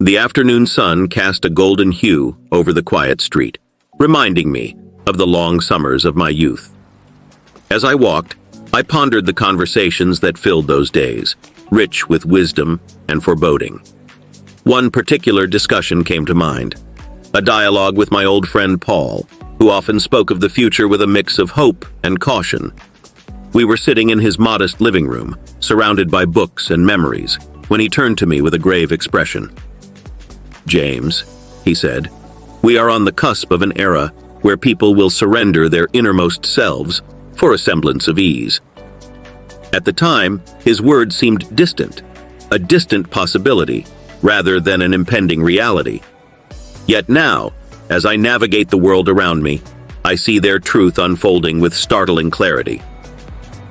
The afternoon sun cast a golden hue over the quiet street, reminding me of the long summers of my youth. As I walked, I pondered the conversations that filled those days, rich with wisdom and foreboding. One particular discussion came to mind, a dialogue with my old friend Paul, who often spoke of the future with a mix of hope and caution. We were sitting in his modest living room, surrounded by books and memories, when he turned to me with a grave expression. "James," he said, "we are on the cusp of an era where people will surrender their innermost selves for a semblance of ease." At the time, his words seemed distant, a distant possibility, rather than an impending reality. Yet now, as I navigate the world around me, I see their truth unfolding with startling clarity.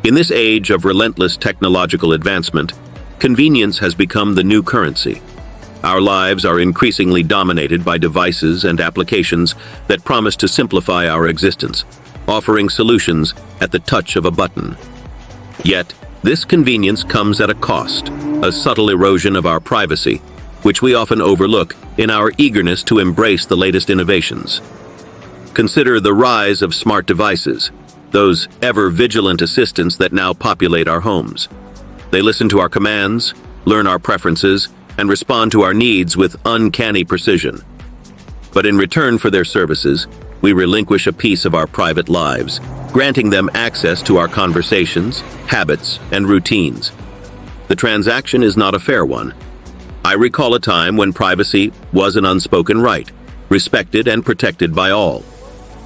In this age of relentless technological advancement, convenience has become the new currency. Our lives are increasingly dominated by devices and applications that promise to simplify our existence, offering solutions at the touch of a button. Yet, this convenience comes at a cost, a subtle erosion of our privacy, which we often overlook in our eagerness to embrace the latest innovations. Consider the rise of smart devices, those ever-vigilant assistants that now populate our homes. They listen to our commands, learn our preferences, and respond to our needs with uncanny precision. But in return for their services, we relinquish a piece of our private lives, granting them access to our conversations, habits, and routines. The transaction is not a fair one. I recall a time when privacy was an unspoken right, respected and protected by all.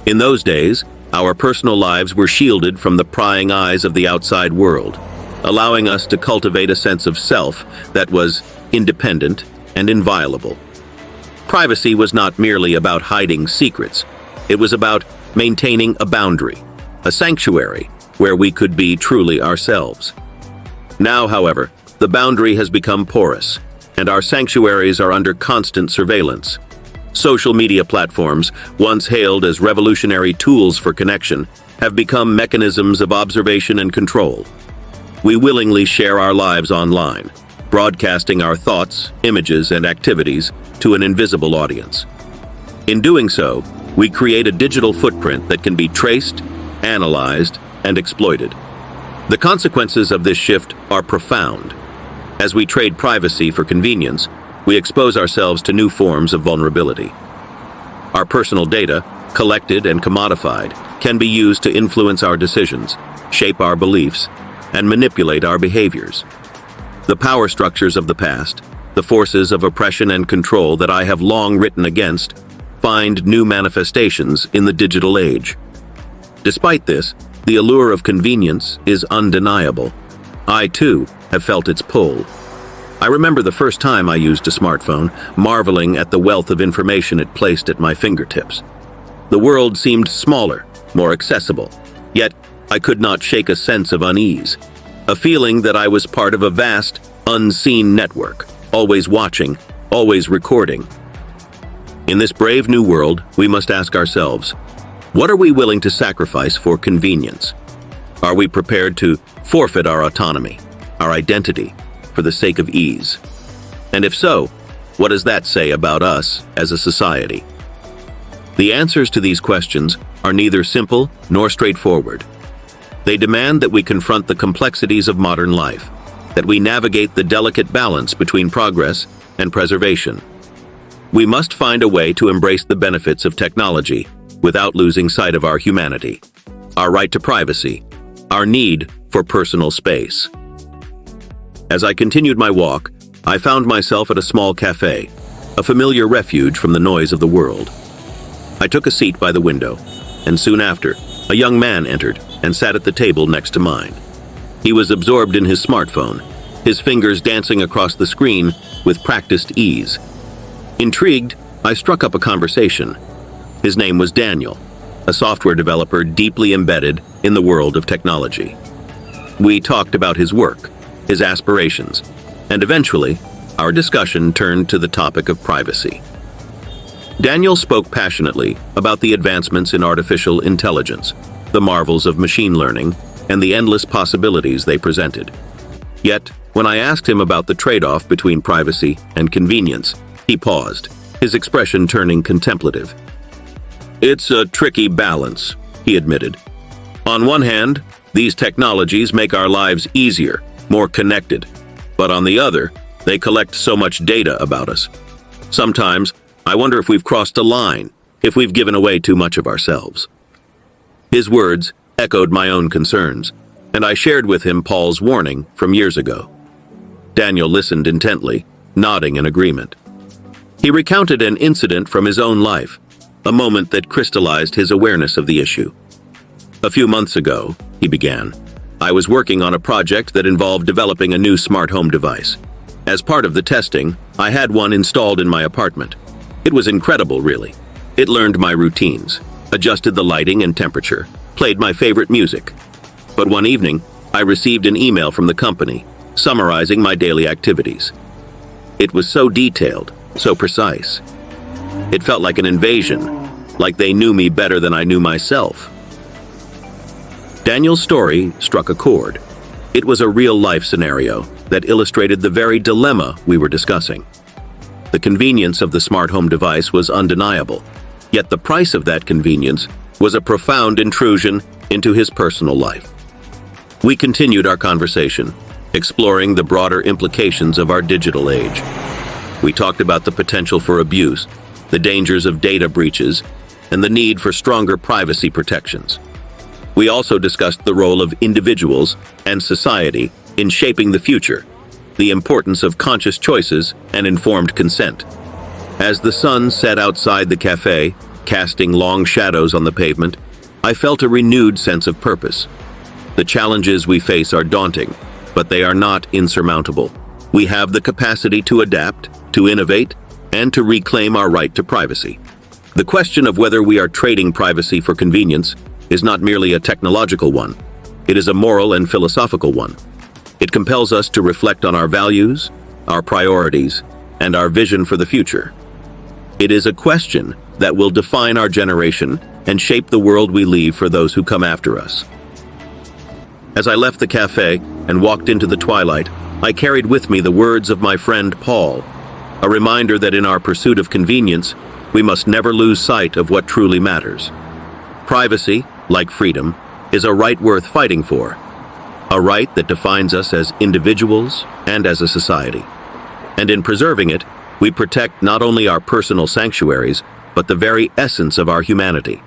In those days, our personal lives were shielded from the prying eyes of the outside world, allowing us to cultivate a sense of self that was independent and inviolable. Privacy was not merely about hiding secrets. It was about maintaining a boundary, a sanctuary where we could be truly ourselves. Now, however, the boundary has become porous, and our sanctuaries are under constant surveillance. Social media platforms, once hailed as revolutionary tools for connection, have become mechanisms of observation and control. We willingly share our lives online, broadcasting our thoughts, images, and activities to an invisible audience. In doing so, we create a digital footprint that can be traced, analyzed, and exploited. The consequences of this shift are profound. As we trade privacy for convenience, we expose ourselves to new forms of vulnerability. Our personal data, collected and commodified, can be used to influence our decisions, shape our beliefs, and manipulate our behaviors. The power structures of the past, the forces of oppression and control that I have long written against, find new manifestations in the digital age. Despite this, the allure of convenience is undeniable. I, too, have felt its pull. I remember the first time I used a smartphone, marveling at the wealth of information it placed at my fingertips. The world seemed smaller, more accessible, yet I could not shake a sense of unease, a feeling that I was part of a vast, unseen network, always watching, always recording. In this brave new world, we must ask ourselves, what are we willing to sacrifice for convenience? Are we prepared to forfeit our autonomy, our identity, for the sake of ease? And if so, what does that say about us as a society? The answers to these questions are neither simple nor straightforward. They demand that we confront the complexities of modern life, that we navigate the delicate balance between progress and preservation. We must find a way to embrace the benefits of technology without losing sight of our humanity, our right to privacy, our need for personal space. As I continued my walk, I found myself at a small cafe, a familiar refuge from the noise of the world. I took a seat by the window, and soon after, a young man entered and sat at the table next to mine. He was absorbed in his smartphone, his fingers dancing across the screen with practiced ease. Intrigued, I struck up a conversation. His name was Daniel, a software developer deeply embedded in the world of technology. We talked about his work, his aspirations, and eventually, our discussion turned to the topic of privacy. Daniel spoke passionately about the advancements in artificial intelligence, the marvels of machine learning, and the endless possibilities they presented. Yet, when I asked him about the trade-off between privacy and convenience, He paused, his expression turning contemplative. It's a tricky balance, he admitted. On one hand, these technologies make our lives easier, more connected. But on the other, they collect so much data about us. Sometimes, I wonder if we've crossed a line, if we've given away too much of ourselves. His words echoed my own concerns, and I shared with him Paul's warning from years ago. Daniel listened intently, nodding in agreement. He recounted an incident from his own life, a moment that crystallized his awareness of the issue. A few months ago, he began, I was working on a project that involved developing a new smart home device. As part of the testing, I had one installed in my apartment. It was incredible, really. It learned my routines, adjusted the lighting and temperature, played my favorite music. But one evening, I received an email from the company, summarizing my daily activities. It was so detailed, so precise. It felt like an invasion, like they knew me better than I knew myself. Daniel's story struck a chord. It was a real-life scenario that illustrated the very dilemma we were discussing. The convenience of the smart home device was undeniable, yet the price of that convenience was a profound intrusion into his personal life. We continued our conversation, exploring the broader implications of our digital age. We talked about the potential for abuse, the dangers of data breaches, and the need for stronger privacy protections. We also discussed the role of individuals and society in shaping the future, the importance of conscious choices and informed consent. As the sun set outside the cafe, casting long shadows on the pavement, I felt a renewed sense of purpose. The challenges we face are daunting, but they are not insurmountable. We have the capacity to adapt, to innovate, and to reclaim our right to privacy. The question of whether we are trading privacy for convenience is not merely a technological one. It is a moral and philosophical one. It compels us to reflect on our values, our priorities, and our vision for the future. It is a question that will define our generation and shape the world we leave for those who come after us. As I left the cafe and walked into the twilight, I carried with me the words of my friend Paul, a reminder that in our pursuit of convenience, we must never lose sight of what truly matters. Privacy, like freedom, is a right worth fighting for, a right that defines us as individuals and as a society. And in preserving it, we protect not only our personal sanctuaries, but the very essence of our humanity.